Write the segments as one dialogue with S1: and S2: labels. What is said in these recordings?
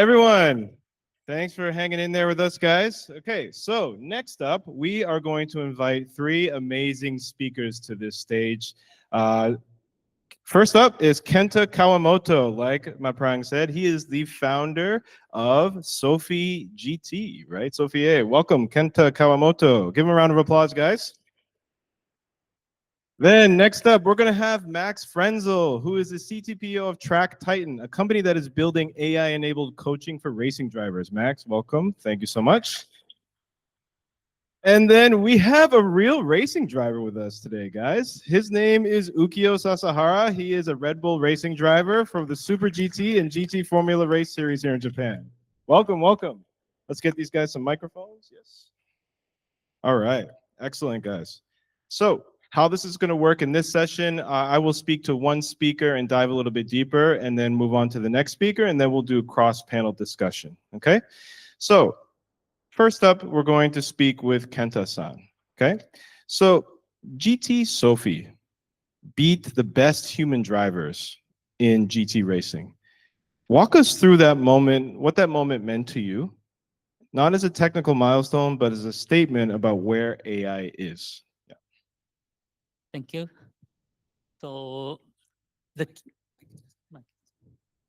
S1: Everyone, thanks for hanging in there with us, guys. Okay, so next up, we are going to invite three amazing speakers to this stage. First up is Kenta Kawamoto. Like Maprang said, he is the founder of Sophy GT, right? Sophy A. Welcome, Kenta Kawamoto. Give him a round of applause, guys. Then next up, we're going to have Max Frenzel, who is the CTPO of Track Titan, a company that is building AI-enabled coaching for racing drivers. Max, welcome. Thank you so much. And then we have a real racing driver with us today, guys. His name is Ukyo Sasahara. He is a Red Bull racing driver from the Super GT and GT Formula Race Series here in Japan. Welcome, welcome. Let's get these guys some microphones. Yes. All right. Excellent, guys. So how this is going to work in this session, I will speak to one speaker and dive a little bit deeper and then move on to the next speaker, and then we'll do cross-panel discussion, okay? So first up, we're going to speak with Kenta-san, okay? So GT Sophy beat the best human drivers in GT racing. Walk us through that moment, what that moment meant to you, not as a technical milestone, but as a statement about where AI is.
S2: Thank you. So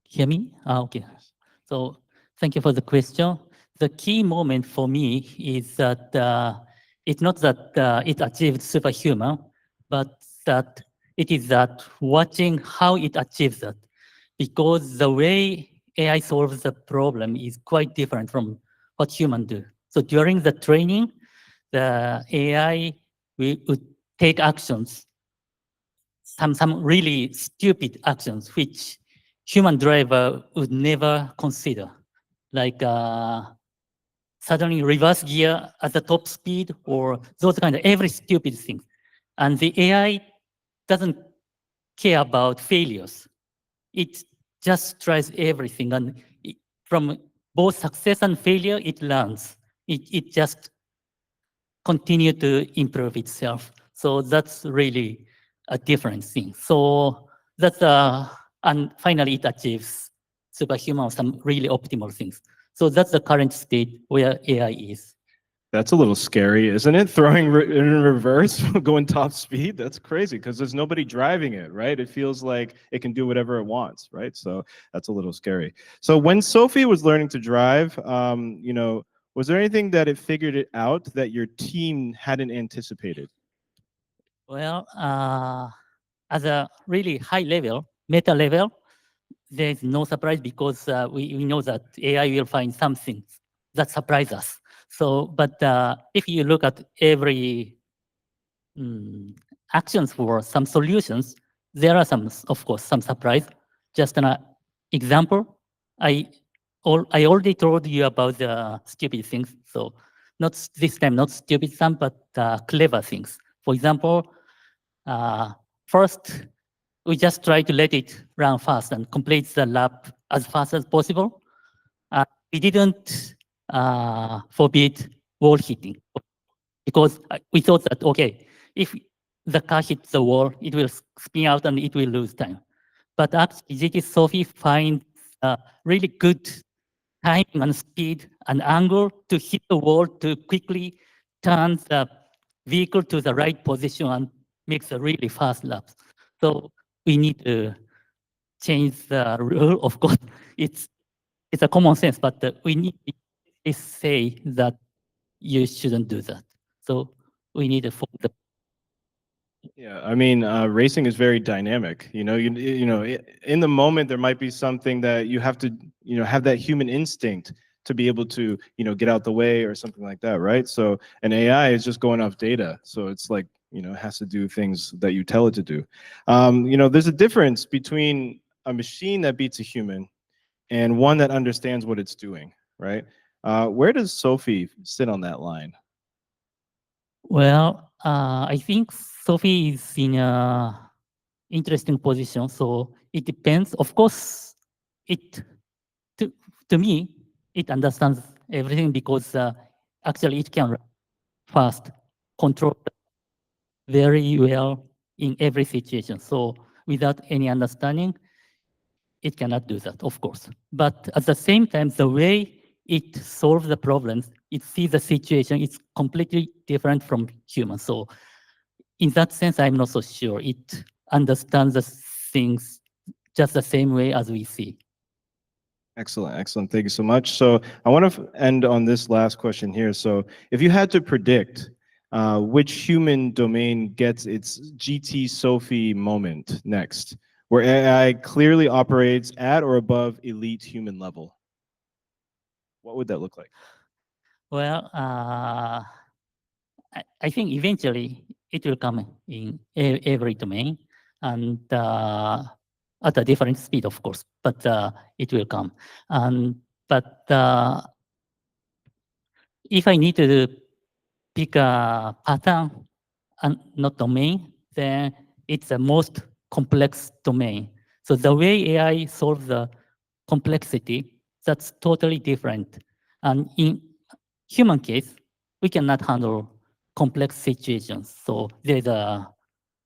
S2: hear me? Okay. So thank you for the question. The key moment for me is that it's not that it achieved superhuman, but that it is that watching how it achieves that. Because the way AI solves the problem is quite different from what humans do. So during the training, the AI would take actions, some really stupid actions which human driver would never consider, like suddenly reverse gear at the top speed or those kind of every stupid thing. And the AI doesn't care about failures. It just tries everything, and from both success and failure, it learns. It just continue to improve itself. So that's really a different thing. So that's and finally it achieves superhuman, some really optimal things. So that's the current state where AI is.
S1: That's a little scary, isn't it? Throwing in reverse, going top speed. That's crazy because there's nobody driving it, right? It feels like it can do whatever it wants, right? So that's a little scary. So when Sophy was learning to drive, you know, was there anything that it figured it out that your team hadn't anticipated?
S2: Well, as a really high level, meta level, there's no surprise because we know that AI will find something that surprises us. So, but if you look at every actions for some solutions, there are some, of course, some surprise. Just an example, I already told you about the stupid things. So not this time, not stupid some, but clever things. For example, first, we just try to let it run fast and complete the lap as fast as possible. We didn't forbid wall hitting because we thought that, okay, if the car hits the wall, it will spin out and it will lose time. But actually, GT Sophy finds really good timing and speed and angle to hit the wall to quickly turn the vehicle to the right position and makes a really fast lap. So we need to change the rule. Of course, it's a common sense, but we need to say that you shouldn't do that. So we need to follow the.
S1: Yeah, I mean, racing is very dynamic. You know, in the moment there might be something that you have to, have that human instinct to be able to, get out the way or something like that, right? So an AI is just going off data, so it's like, it has to do things that you tell it to do. There's a difference between a machine that beats a human and one that understands what it's doing, right? Where does Sophy sit on that line?
S2: Well, I think Sophy is in a interesting position. So it depends. Of course, to me, it understands everything because actually it can fast control very well in every situation. So without any understanding, it cannot do that, of course. But at the same time, the way it solves the problems, it sees the situation, it's completely different from humans. So in that sense, I'm not so sure. It understands the things just the same way as we see.
S1: Excellent, excellent. Thank you so much. So I want to end on this last question here. So if you had to predict which human domain gets its GT Sophy moment next, where AI clearly operates at or above elite human level, what would that look like?
S2: Well, I think eventually it will come in every domain and at a different speed, of course, but it will come. But if I need to pick a pattern and not domain, then it's the most complex domain. So the way AI solves the complexity, that's totally different. And in human case, we cannot handle complex situations. So there's a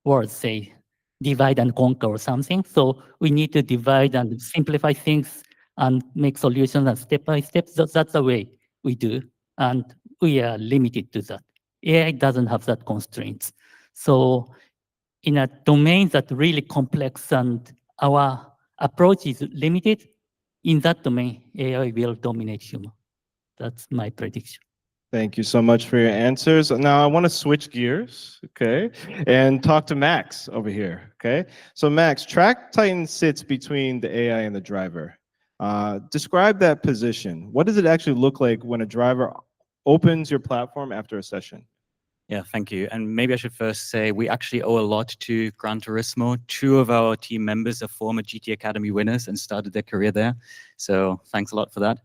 S2: word say divide and conquer or something. So we need to divide and simplify things and make solutions and step by step. That's the way we do. And we are limited to that. AI doesn't have that constraints. So in a domain that's really complex and our approach is limited, in that domain, AI will dominate human. That's my prediction.
S1: Thank you so much for your answers. Now I want to switch gears, okay, and talk to Max over here, okay? So Max, Track Titan sits between the AI and the driver. Describe that position. What does it actually look like when a driver opens your platform after a session?
S3: Yeah, thank you. And maybe I should first say we actually owe a lot to Gran Turismo. Two of our team members are former GT Academy winners and started their career there. So thanks a lot for that.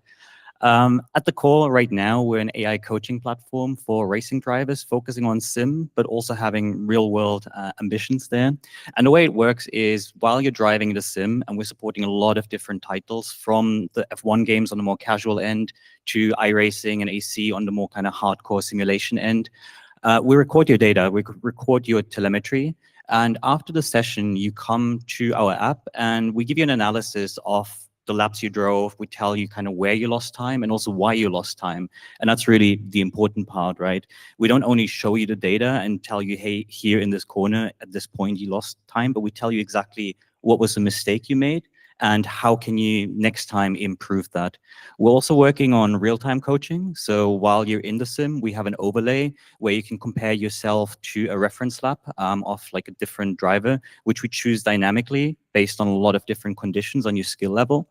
S3: At the core right now, we're an AI coaching platform for racing drivers, focusing on sim, but also having real world ambitions there. And the way it works is while you're driving the sim, and we're supporting a lot of different titles from the F1 games on the more casual end to iRacing and AC on the more kind of hardcore simulation end. We record your data, we record your telemetry, and after the session, you come to our app and we give you an analysis of the laps you drove. We tell you kind of where you lost time and also why you lost time. And that's really the important part, right? We don't only show you the data and tell you, hey, here in this corner, at this point, you lost time, but we tell you exactly what was the mistake you made and how can you next time improve that. We're also working on real-time coaching. So while you're in the sim, we have an overlay where you can compare yourself to a reference lap of like a different driver, which we choose dynamically based on a lot of different conditions on your skill level.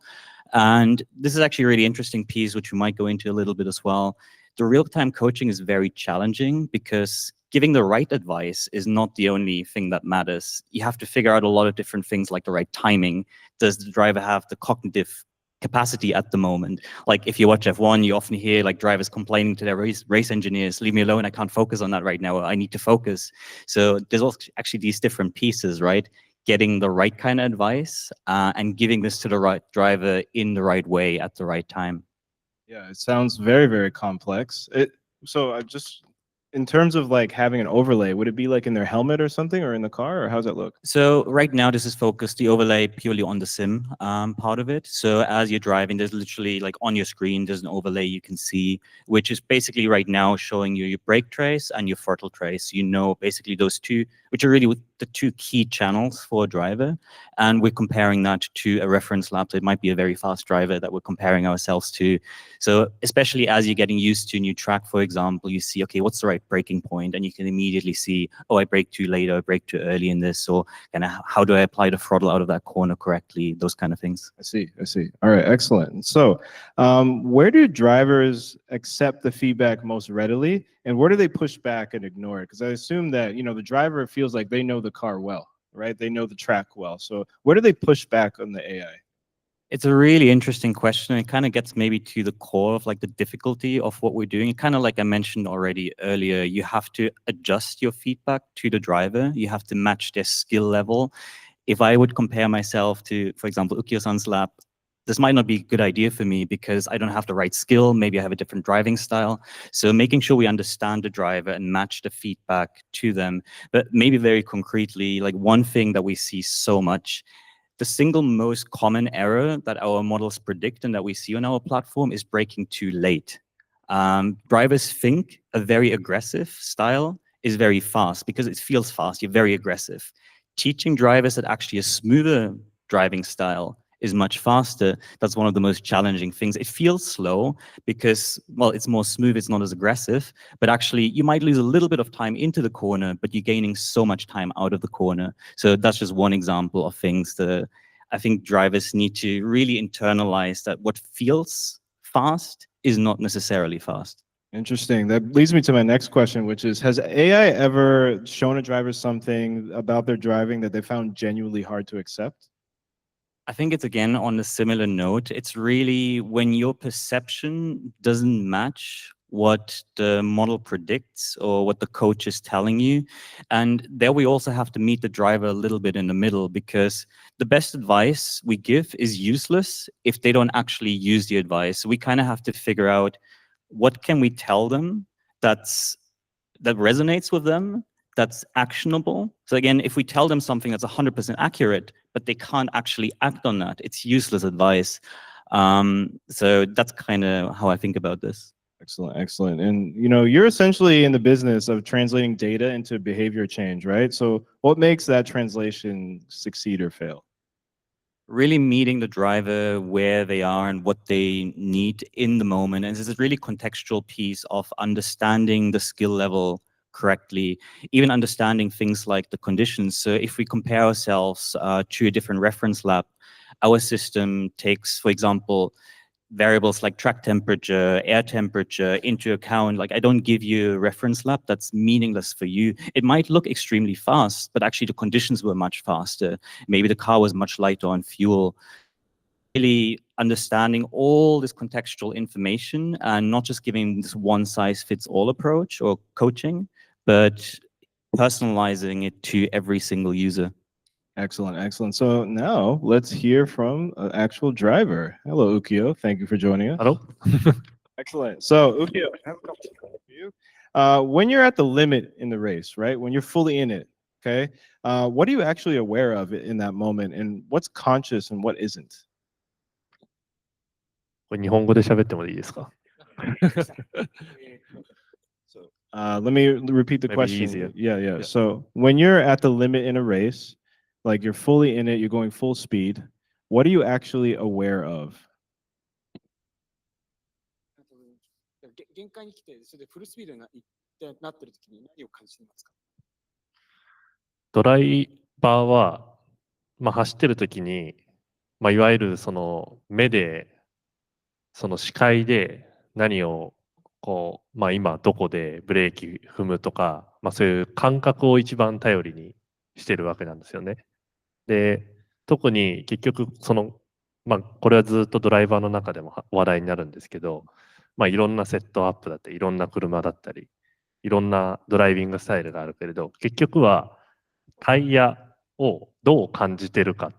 S3: And this is actually a really interesting piece, which we might go into a little bit as well. The real-time coaching is very challenging because giving the right advice is not the only thing that matters. You have to figure out a lot of different things like the right timing. Does the driver have the cognitive capacity at the moment? Like if you watch F1, you often hear like drivers complaining to their race engineers, leave me alone, I can't focus on that right now, I need to focus. So there's also actually these different pieces, right? Getting the right kind of advice and giving this to the right driver in the right way at the right time.
S1: Yeah, it sounds very, very complex. So I just, in terms of like having an overlay, would it be like in their helmet or something, or in the car, or how's that look?
S3: So right now, this is focused, the overlay purely on the sim part of it. So as you're driving, there's literally like on your screen, there's an overlay you can see, which is basically right now showing you your brake trace and your throttle trace. You know, basically those two, which are really the two key channels for a driver. And we're comparing that to a reference lap. So it might be a very fast driver that we're comparing ourselves to. So especially as you're getting used to a new track, for example, you see, okay, what's the right braking point? And you can immediately see, oh, I brake too late, or I brake too early in this, or kind of how do I apply the throttle out of that corner correctly, those kind of things.
S1: I see, I see. All right, excellent. So where do drivers accept the feedback most readily, and where do they push back and ignore it? Because I assume that, you know, the driver feels like they know the car well, right? They know the track well. So where do they push back on the AI?
S3: It's a really interesting question. It kind of gets maybe to the core of like the difficulty of what we're doing. Kind of like I mentioned already earlier, you have to adjust your feedback to the driver. You have to match their skill level. If I would compare myself to, for example, Ukyo-san's lap, this might not be a good idea for me because I don't have the right skill. Maybe I have a different driving style. So making sure we understand the driver and match the feedback to them. But maybe very concretely, like one thing that we see so much, the single most common error that our models predict and that we see on our platform is braking too late. Drivers think a very aggressive style is very fast because it feels fast, you're very aggressive. Teaching drivers that actually a smoother driving style is much faster, that's one of the most challenging things. It feels slow because, well, it's more smooth, it's not as aggressive, but actually you might lose a little bit of time into the corner, but you're gaining so much time out of the corner. So that's just one example of things that I think drivers need to really internalize, that what feels fast is not necessarily fast.
S1: Interesting. That leads me to my next question, which is, has AI ever shown a driver something about their driving that they found genuinely hard to accept?
S3: I think it's again on a similar note. It's really when your perception doesn't match what the model predicts or what the coach is telling you. And there we also have to meet the driver a little bit in the middle, because the best advice we give is useless if they don't actually use the advice. We kind of have to figure out what can we tell them that resonates with them, that's actionable. So again, if we tell them something that's 100% accurate, but they can't actually act on that, it's useless advice. So that's kind of how I think about this.
S1: Excellent, excellent. And you're essentially in the business of translating data into behavior change, right? So what makes that translation succeed or fail?
S3: Really meeting the driver where they are and what they need in the moment. And it's a really contextual piece of understanding the skill level correctly, even understanding things like the conditions. So if we compare ourselves to a different reference lab, our system takes, for example, variables like track temperature, air temperature into account. Like, I don't give you a reference lap that's meaningless for you. It might look extremely fast, but actually the conditions were much faster. Maybe the car was much lighter on fuel. Really understanding all this contextual information and not just giving this one size fits all approach or coaching, but personalizing it to every single user.
S1: Excellent, excellent. So now let's hear from an actual driver. Hello, Ukyo. Thank you for joining us.
S4: Hello.
S1: Excellent. So Ukyo, I have a couple for you. When you're at the limit in the race, right? When you're fully in it, okay? What are you actually aware of in that moment, and what's conscious and what isn't?
S4: これ日本語で喋ってもいいですか
S1: Let me repeat the
S4: Maybe
S1: question.
S4: easier.
S1: Yeah. So when you're at the limit in a race, like you're fully in it, you're going full speed, what are you actually aware of?
S5: 限界に来て、それでフルスピードになってる時に何を感じていますか？
S4: ドライバーは、走ってる時に、いわゆるその目で、その視界で何を今どこでブレーキ踏むとか、そういう感覚を一番頼りにしてるわけなんですよね。で、特に結局これはずっとドライバーの中でも話題になるんですけど、いろんなセットアップだったり、いろんな車だったり、いろんなドライビングスタイルがあるけれど、結局はタイヤをどう感じてるか、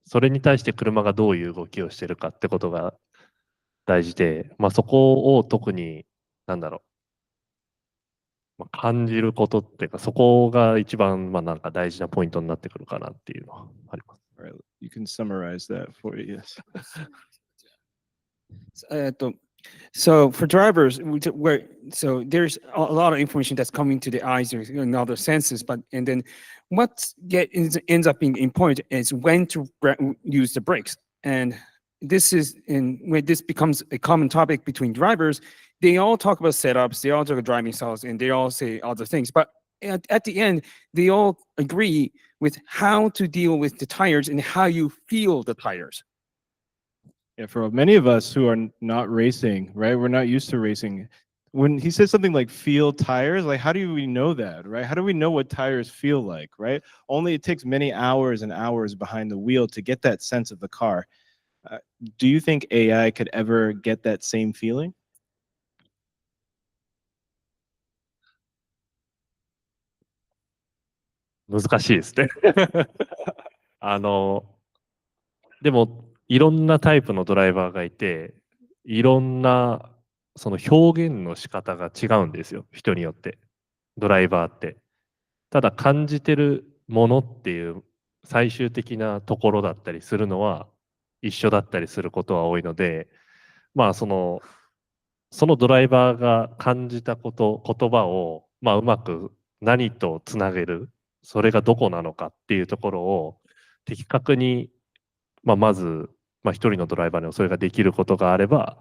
S4: それに対して車がどういう動きをしてるかってことが大事で、そこを特に感じることっていうか、そこが一番大事なポイントになってくるかなっていうのはあります。
S1: All right, you can summarize that for you. Yes.
S5: So for drivers, so there's a lot of information that's coming to the eyes and other senses, and then what ends up being important is when to use the brakes. And when this becomes a common topic between drivers, they all talk about setups, they all talk about driving styles, and they all say other things. But at the end, they all agree with how to deal with the tires and how you feel the tires.
S1: Yeah, for many of us who are not racing, right? We're not used to racing. When he says something like feel tires, like how do we know that, right? How do we know what tires feel like, right? Only it takes many hours and hours behind the wheel to get that sense of the car. Do you think AI could ever get that same feeling?
S4: 難しいですね。でも、いろんなタイプのドライバーがいて、いろんなその表現の仕方が違うんですよ、人によって。ドライバーって。ただ感じてるものっていう最終的なところだったりするのは一緒だったりすることは多いので、まあそのドライバーが感じたこと、言葉を、まあうまく何とつなげる、それがどこなのかっていうところを的確に、まあまず、まあ一人のドライバーにもそれができることがあれば、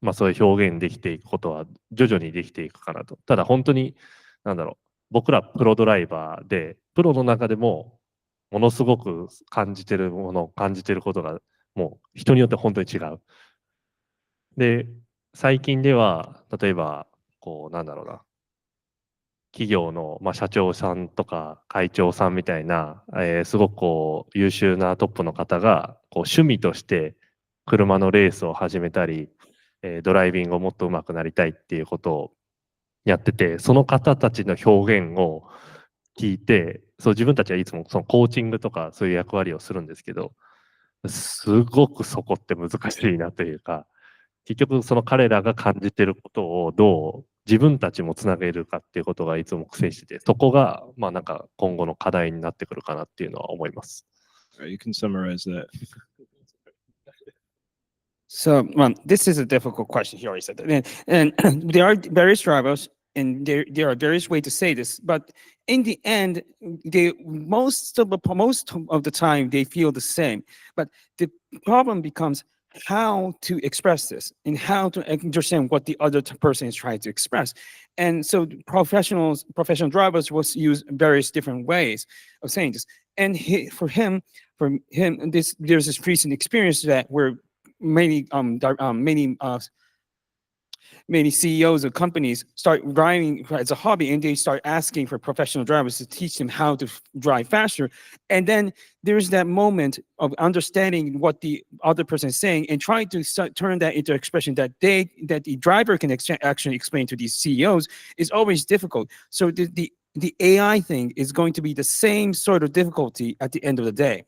S4: まあそういう表現できていくことは徐々にできていくかなと。ただ本当に、なんだろう、僕らプロドライバーで、プロの中でもものすごく感じてるもの、感じてることがもう人によって本当に違う。で、最近では、例えば、こう、なんだろうな、企業の、まあ、社長さんとか会長さんみたいな、すごくこう優秀なトップの方がこう趣味として車のレースを始めたり、ドライビングをもっと上手くなりたいっていうことをやってて、その方たちの表現を聞いて、そう自分たちはいつもそのコーチングとかそういう役割をするんですけど、すごくそこって難しいなというか、結局その彼らが感じてることをどう自分たちもつなげるかっていうことがいつも苦戦してて、そこがまあなんか今後の課題になってくるかなっていうのは思います。
S1: You can summarize that.
S5: So this is a difficult question. He already said that, and there are various drivers, and there are various ways to say this. But in the end, most of the time they feel the same. But the problem becomes how to express this and how to understand what the other person is trying to express. And so professional drivers will use various different ways of saying this. And for him, there's this recent experience that where many CEOs of companies start driving as a hobby, and they start asking for professional drivers to teach them how to drive faster. And then there's that moment of understanding what the other person is saying and trying to turn that into expression that the driver can actually explain to these CEOs is always difficult. So the AI thing is going to be the same sort of difficulty at the end of the day.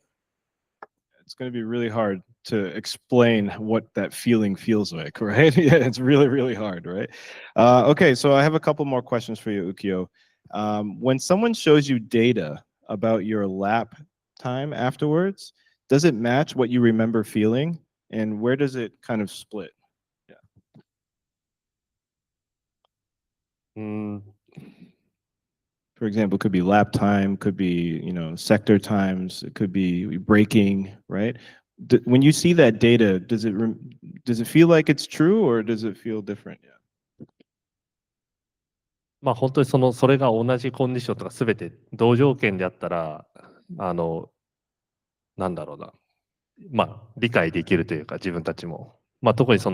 S1: It's going to be really hard to explain what that feeling feels like, right? Yeah, it's really, really hard, right? Okay, so I have a couple more questions for you, Ukyo. When someone shows you data about your lap time afterwards, does it match what you remember feeling? And where does it kind of split? Yeah.
S4: うーん
S1: For example, it could be lap time, could be, sector times, it could be braking, right? When you see that data, does it feel like it's true or does it feel different? Yeah.
S4: まあ本当にそれが同じコンディションとか全て同条件であったら、なんだろうな、まあ理解できるというか自分たちも。まあ特にさ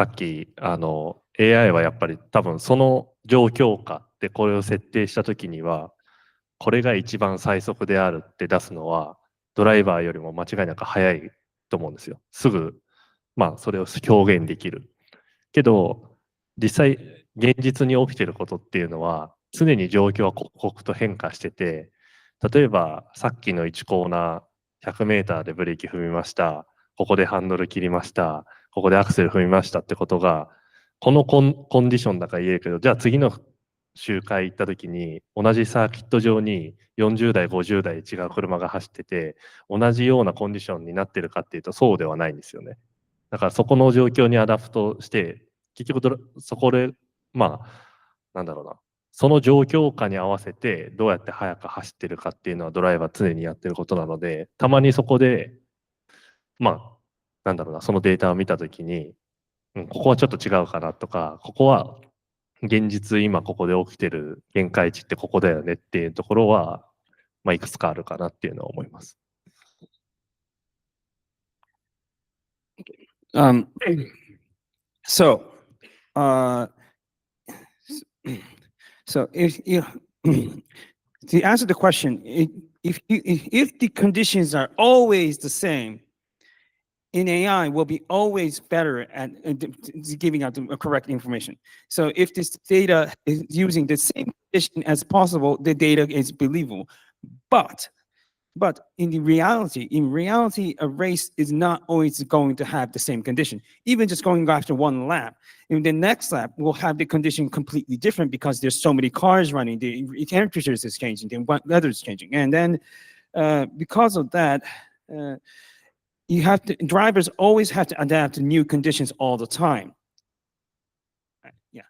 S4: っきAI はやっぱり多分その状況下でこれを設定した時には、これが一番最速であるって出すのは、ドライバーよりも間違いなく早いと思うんですよ。すぐ、まあそれを表現できる。けど、実際、現実に起きてることっていうのは、常に状況は刻々と変化してて、例えばさっきの1コーナー、100メーターでブレーキ踏みました。ここでハンドル切りました。ここでアクセル踏みましたってことが、このコンディションだから言えるけど、じゃあ次の周回行った時に、同じサーキット上に40代、50代違う車が走ってて、同じようなコンディションになってるかっていうと、そうではないんですよね。だからそこの状況にアダプトして、結局そこで、まあ、なんだろうな、その状況下に合わせてどうやって速く走ってるかっていうのはドライバー常にやってることなので、たまにそこで、まあ、なんだろうな、そのデータを見たときに、ここはちょっと違うかなとか、ここは現実今ここで起きてる限界値ってここだよねっていうところは、まあ、いくつかあるかなっていうのは思います。
S5: So if to answer the question, if the conditions are always the same, in AI will be always better at giving out the correct information. So if this data is using the same condition as possible, the data is believable. But But in reality, a race is not always going to have the same condition. Even just going after one lap, in the next lap, we'll have the condition completely different because there's so many cars running, the temperatures is changing, the weather is changing. And then because of that, drivers always have to adapt to new conditions all the time. Yeah.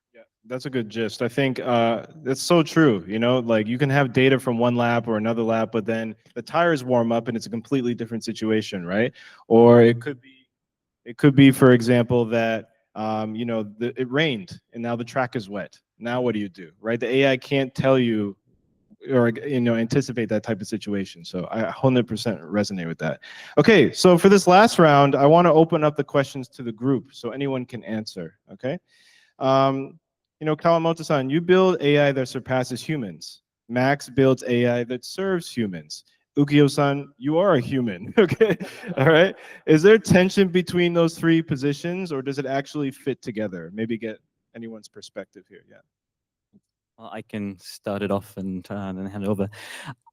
S1: That's a good gist. I think that's so true. You know, like you can have data from one lap or another lap, but then the tires warm up and it's a completely different situation, right? Or it could be, for example, that you know, it rained and now the track is wet. Now what do you do, right? The AI can't tell you or, you know, anticipate that type of situation. So I 100% resonate with that. Okay, so for this last round, I want to open up the questions to the group so anyone can answer. Okay. You know, Kawamoto-san, you build AI that surpasses humans. Max builds AI that serves humans. Ukyo-san, you are a human. Okay, all right. Is there tension between those three positions, or does it actually fit together? Maybe get anyone's perspective here. Yeah.
S3: Well, I can start it off and then hand over.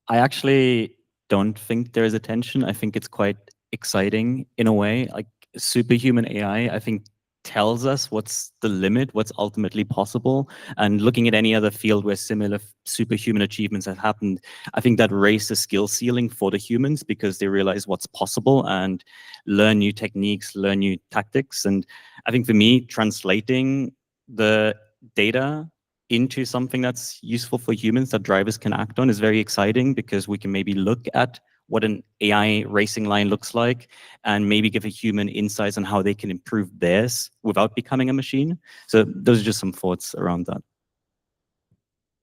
S3: I actually don't think there is a tension. I think it's quite exciting in a way. Like superhuman AI, I think tells us what's the limit, what's ultimately possible. And looking at any other field where similar superhuman achievements have happened, I think that raised the skill ceiling for the humans because they realize what's possible and learn new techniques, learn new tactics. And I think for me, translating the data into something that's useful for humans that drivers can act on is very exciting because we can maybe look at what an AI racing line looks like and maybe give a human insights on how they can improve theirs without becoming a machine. So those are just some thoughts around that.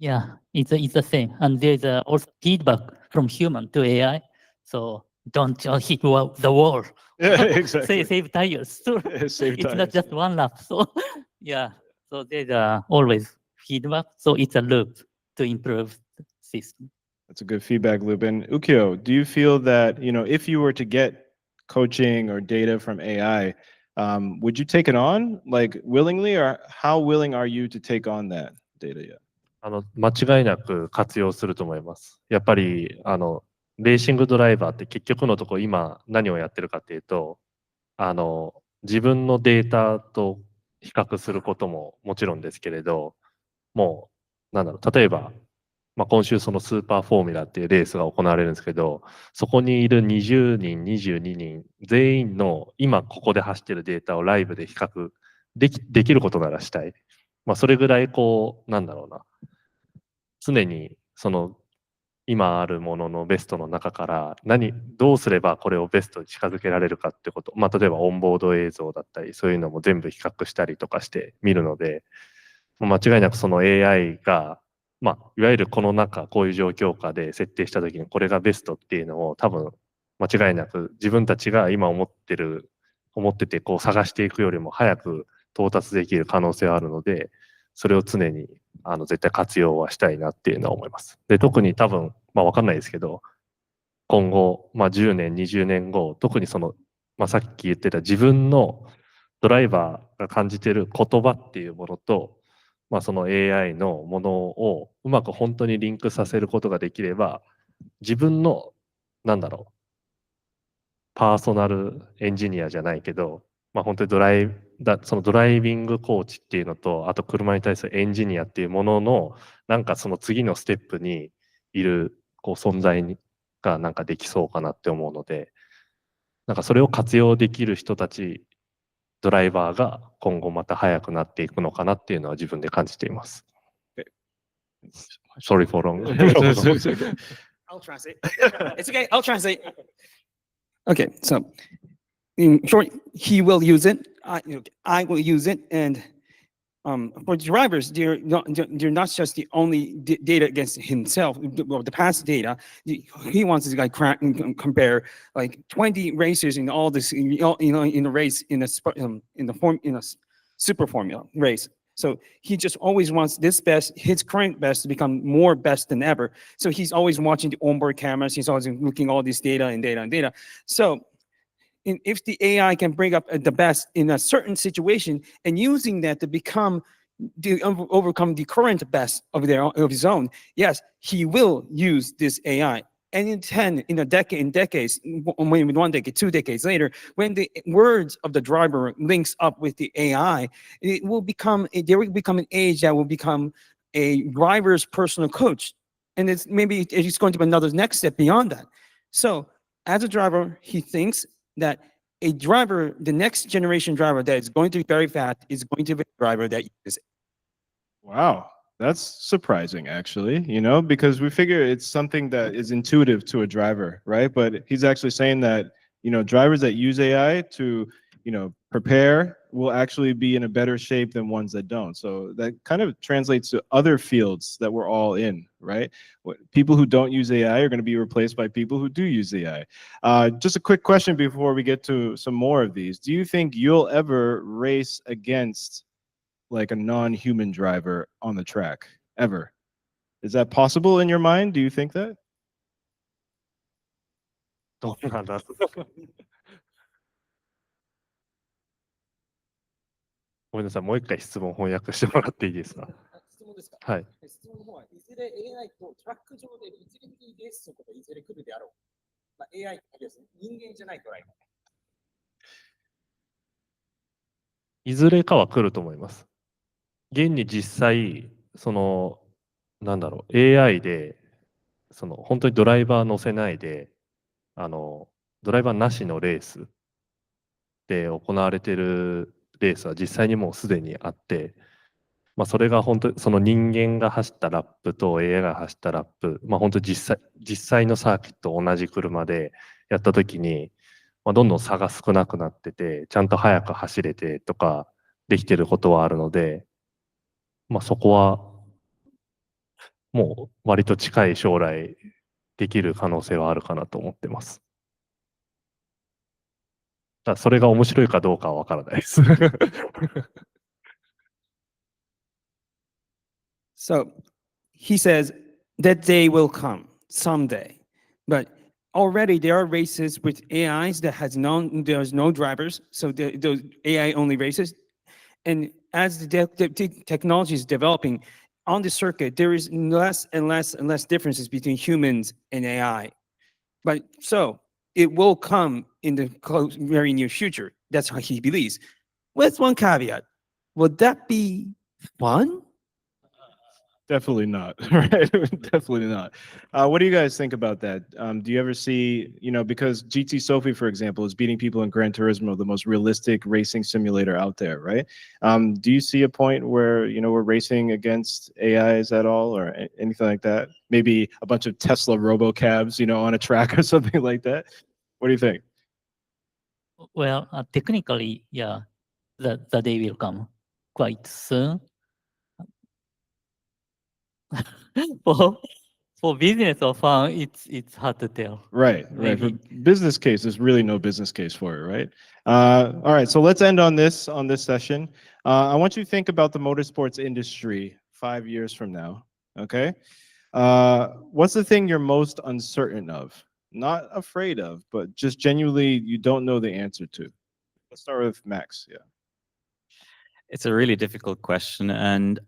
S2: Yeah, it's the same. And there's also feedback from human to AI. So don't hit the wall.
S1: Yeah, exactly.
S2: Save tires. So
S1: Save
S2: it's
S1: tires.
S2: not just one lap. So yeah, so there's always feedback. So it's a loop to improve the system.
S1: That's a good feedback loop. And Ukyo, do you feel that, you know, if you were to get coaching or data from AI, would you take it on, like willingly, or how willing are you to take on that data yet?
S4: 間違いなく活用すると思います。やっぱり、レーシングドライバーって結局のところ今何をやってるかっていうと、自分のデータと比較することももちろんですけれど、もう、例えば、今週そのスーパーフォーミュラっていうレースが行われるんですけど、そこにいる20人、22人、全員の今ここで走ってるデータをライブで比較できることならしたい。それぐらい常にその今あるもののベストの中からどうすればこれをベストに近づけられるかってこと、例えばオンボード映像だったりそういうのも全部比較したりとかして見るので、間違いなくその AI がいわゆるこの中こういう状況下で設定した時にこれがベストっていうのを多分間違いなく自分たちが今思っててこう探していくよりも早く到達できる可能性はあるので、それを常に絶対活用はしたいなっていうのは思います。で、特に多分わかんないですけど、今後10年20年後、特にそのさっき言ってた自分のドライバーが感じている言葉っていうものと、その AI のものをうまく本当にリンクさせることができれば、自分のパーソナルエンジニアじゃないけど、本当にそのドライビングコーチっていうのと、あと車に対するエンジニアっていうものの、その次のステップにいる存在ができそうかなって思うので、それを活用できる人たち、ドライバーが今後また速くなっていくのかなっていうのは自分で感じています。Sorry for long.
S5: I'll translate. It's okay. I'll translate. Okay, so in short, he will use it. I will use it, and for drivers, they're not just the only data against himself. Well, the past data, he wants to compare like 20 races in all this, in a race in a super formula race. So he just always wants his current best to become more best than ever. So he's always watching the onboard cameras. He's always looking at all this data. So if the AI can bring up the best in a certain situation and using that to overcome the current best of his own, yes, he will use this AI And in a decade, in decades, maybe 1 decade, 2 decades later, when the words of the driver links up with the AI, there will become an age that will become a driver's personal coach. And it's going to be another next step beyond that. So as a driver, he thinks that the next generation driver that is going to be very fast is going to be a driver that uses.
S1: Wow, that's surprising, actually, because we figure it's something that is intuitive to a driver, right? But he's actually saying that, drivers that use AI to, prepare will actually be in a better shape than ones that don't. So that kind of translates to other fields that we're all in, right? People who don't use AI are going to be replaced by people who do use AI. Just a quick question before we get to some more of these. Do you think you'll ever race against like a non-human driver on the track ever? Is that possible in your mind? Do you think that?
S4: どうなんだごめんなさい、もう一回質問翻訳してもらっていいですか。
S5: 質問ですか。
S4: はい。
S5: 質問の方は、いずれ AI とトラック上で物理的にレースすることがいずれ来るであろう。AI ですね、人間じゃないドライバー。
S4: いずれかは来ると思います。現に実際、AI で、本当にドライバー乗せないで、ドライバーなしのレースで行われているレースは実際にもうすでにあって、それが本当にその人間が走ったラップと AI が走ったラップ、本当に実際のサーキットと同じ車でやったときに、どんどん差が少なくなってて、ちゃんと速く走れてとかできてることはあるので、そこはもう割と近い将来できる可能性はあるかなと思ってます。ただそれが面白いかどうかはわからないです。
S5: So he says that day will come someday, but already there are races with AIs that there's no drivers, so those AI only races. And as the technology is developing on the circuit, there is less and less and less differences between humans and AI. But so it will come in the very near future. That's how he believes. With one caveat, would that be fun?
S1: Definitely not, right? Definitely not. What do you guys think about that? Do you ever see, because GT Sophy, for example, is beating people in Gran Turismo, the most realistic racing simulator out there, right? Do you see a point where, we're racing against AIs at all or anything like that? Maybe a bunch of Tesla robocabs, on a track or something like that? What do you think?
S2: Well, technically, yeah, the day will come quite soon. For business or fun, it's hard to tell.
S1: Right. For
S2: Maybe.
S1: business case, there's really no business case for it, right? All right, so let's end on this session. I want you to think about the motorsports industry 5 years from now. Okay. What's the thing you're most uncertain of? Not afraid of, but just genuinely you don't know the answer to. Let's start with Max. Yeah.
S3: It's a really difficult question, and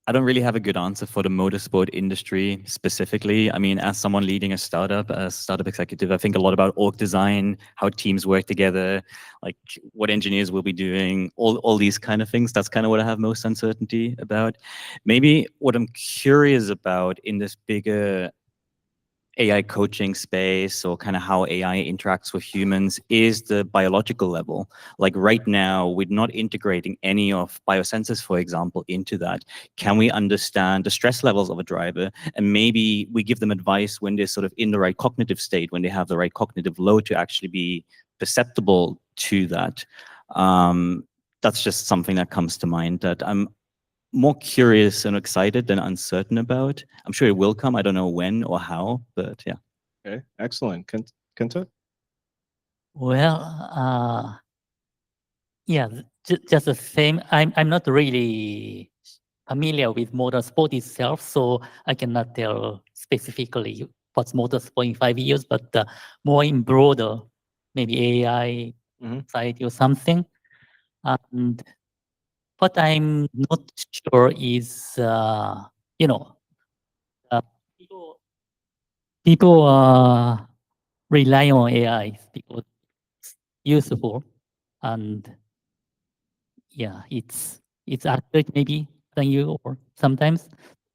S3: I don't really have a good answer for the motorsport industry specifically. I mean, as someone leading a startup, as startup executive, I think a lot about org design, how teams work together, like what engineers will be doing, all these kind of things. That's kind of what I have most uncertainty about. Maybe what I'm curious about in this bigger AI coaching space or kind of how AI interacts with humans is the biological level. Like right now, we're not integrating any of biosensors, for example, into that. Can we understand the stress levels of a driver? And maybe we give them advice when they're sort of in the right cognitive state, when they have the right cognitive load to actually be perceptible to that. That's just something that comes to mind that I'm more curious and excited than uncertain about. I'm sure it will come. I don't know when or how, but yeah.
S1: Okay. Excellent. Kenta?
S2: Well, yeah, just the same. I'm not really familiar with motorsport itself, so I cannot tell specifically what's motorsport in 5 years, but more in broader, maybe AI side or something. And what I'm not sure is, people people rely on AI because it's useful, and yeah, it's accurate maybe than you, or sometimes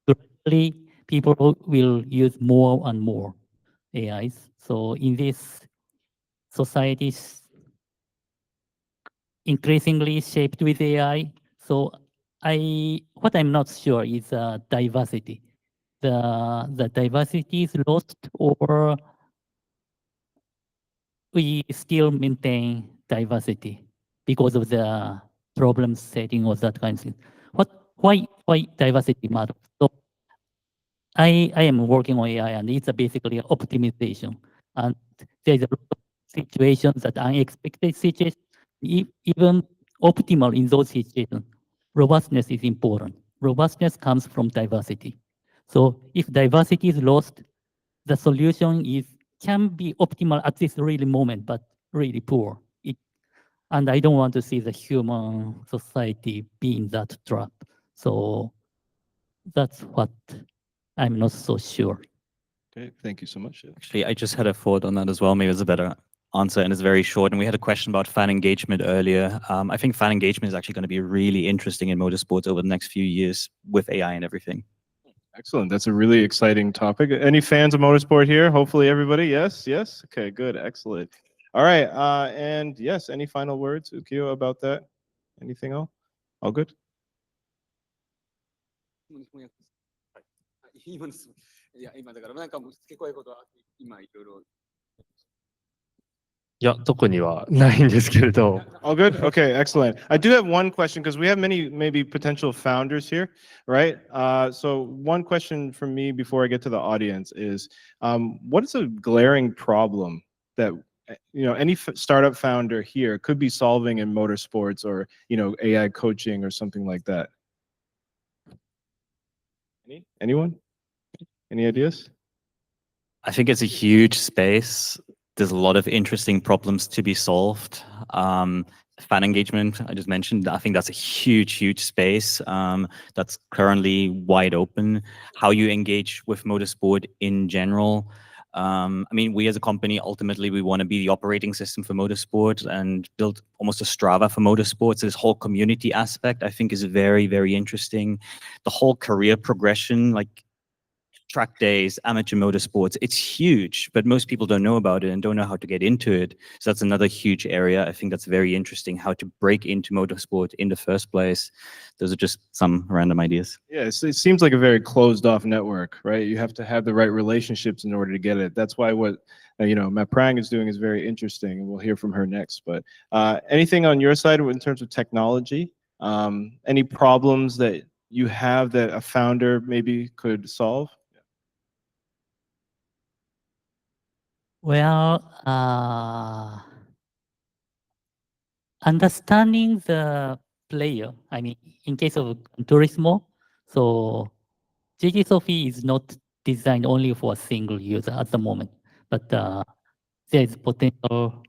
S2: gradually people will use more and more AIs. So in this society increasingly shaped with AI, so what I'm not sure is diversity. The diversity is lost, or we still maintain diversity because of the problem setting or that kind of thing. Why diversity matters? So I am working on AI, and it's basically optimization. And there's a lot of situations that unexpected situations, even optimal in those situations. Robustness is important. Robustness comes from diversity. So if diversity is lost, the solution can be optimal at this really moment, but really poor. And I don't want to see the human society be in that trap. So that's what I'm not so sure.
S1: Okay, thank you so much.
S3: Actually, I just had a thought on that as well. Maybe it's a better answer, and it's very short. And we had a question about fan engagement earlier. I think fan engagement is actually going to be really interesting in motorsports over the next few years with AI and everything.
S1: Excellent. That's a really exciting topic. Any fans of motorsport here? Hopefully everybody. Yes, yes. Okay, good. Excellent. All right. And yes, any final words, Ukyo, about that? Anything else? All good?
S5: いや、今だからなんかもう付け加えることは今いろいろ。
S4: いや、特にはないんですけれど。
S1: All good? Okay, excellent. I do have one question because we have many maybe potential founders here, right? So one question from me before I get to the audience is, what is a glaring problem that any startup founder here could be solving in motorsports or AI coaching or something like that? Anyone? Any ideas?
S3: I think it's a huge space. There's a lot of interesting problems to be solved. Fan engagement, I just mentioned, I think that's a huge, huge space that's currently wide open. How you engage with motorsport in general. I mean, we as a company, ultimately, we want to be the operating system for motorsport and build almost a Strava for motorsports. This whole community aspect, I think, is very, very interesting. The whole career progression, like track days, amateur motorsports, it's huge, but most people don't know about it and don't know how to get into it. So that's another huge area. I think that's very interesting, how to break into motorsport in the first place. Those are just some random ideas.
S1: Yeah, it seems like a very closed off network, right? You have to have the right relationships in order to get it. That's why what Matt Prang is doing is very interesting, and we'll hear from her next. But anything on your side in terms of technology? Any problems that you have that a founder maybe could solve?
S2: Well, understanding the player, I mean, in case of Turismo, so GT Sophy is not designed only for a single user at the moment, but there is potential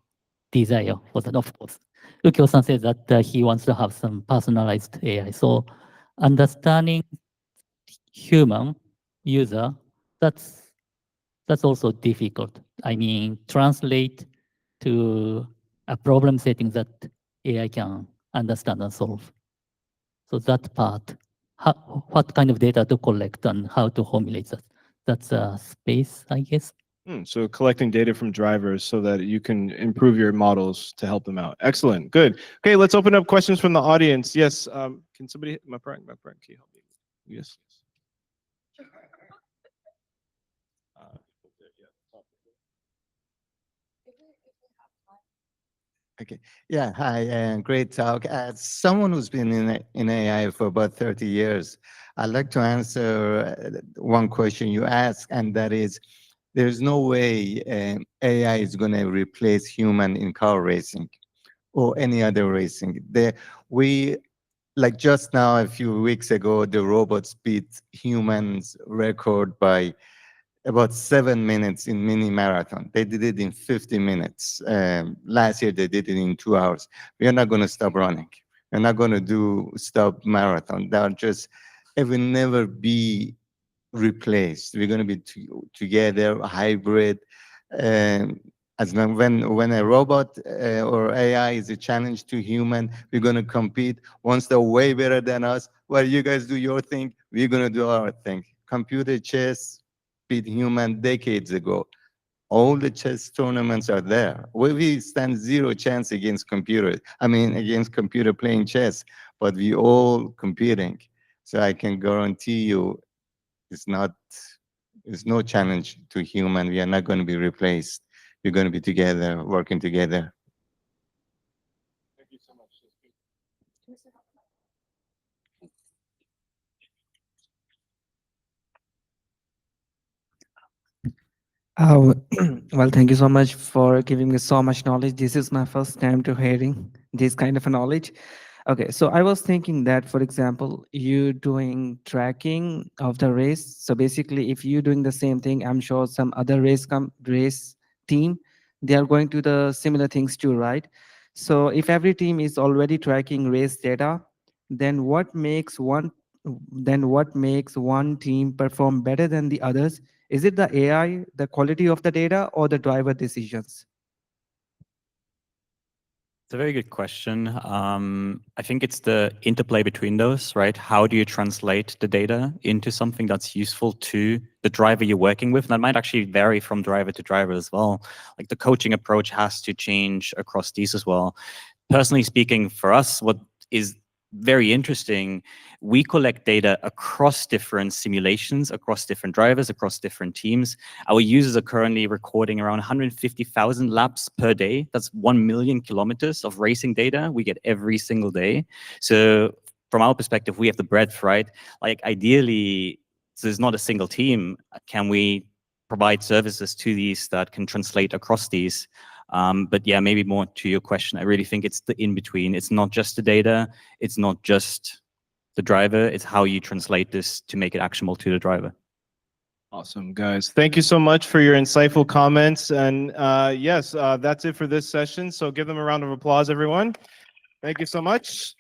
S2: desire for that, of course. Ukyo-san said that he wants to have some personalized AI. So understanding human user, that's also difficult. I mean, translate to a problem setting that AI can understand and solve. So that part, what kind of data to collect and how to formulate that, that's a space, I guess.
S1: So collecting data from drivers so that you can improve your models to help them out. Excellent, good. Okay, let's open up questions from the audience. Yes, can somebody, my prank, can you help me? Yes.
S6: Okay. Yeah. Hi, and great talk. As someone who's been in AI for about 30 years, I'd like to answer one question you asked, and that is, there's no way AI is going to replace human in car racing or any other racing. We, like just now, a few weeks ago, the robots beat humans' record by about 7 minutes in mini marathon. They did it in 50 minutes. Last year, they did it in 2 hours. We are not going to stop running. We're not going to stop marathon. It will never be replaced. We're going to be together, hybrid. As long when a robot or AI is a challenge to human, we're going to compete. Once they're way better than us, well, you guys do your thing, we're going to do our thing. Computer chess beat human decades ago. All the chess tournaments are there. We stand zero chance against computers. I mean, against computer playing chess, but we all competing. So I can guarantee you, it's no challenge to human. We are not going to be replaced. We're going to be together, working together.
S1: Thank you so much.
S7: Well, thank you so much for giving me so much knowledge. This is my first time to hearing this kind of a knowledge. Okay, so I was thinking that, for example, you doing tracking of the race. So basically, if you doing the same thing, I'm sure some other race team, they are going to the similar things too, right? So if every team is already tracking race data, then what makes one team perform better than the others? Is it the AI, the quality of the data, or the driver decisions?
S3: It's a very good question. I think it's the interplay between those, right? How do you translate the data into something that's useful to the driver you're working with? And that might actually vary from driver to driver as well. Like the coaching approach has to change across these as well. Personally speaking, for us, what is very interesting, we collect data across different simulations, across different drivers, across different teams. Our users are currently recording around 150,000 laps per day. That's 1 million kilometers of racing data we get every single day. So from our perspective, we have the breadth, right? Like ideally, so there's not a single team. Can we provide services to these that can translate across these? But yeah, maybe more to your question, I really think it's the in-between. It's not just the data, it's not just the driver, it's how you translate this to make it actionable to the driver.
S1: Awesome, guys. Thank you so much for your insightful comments. And yes, that's it for this session. So give them a round of applause, everyone. Thank you so much.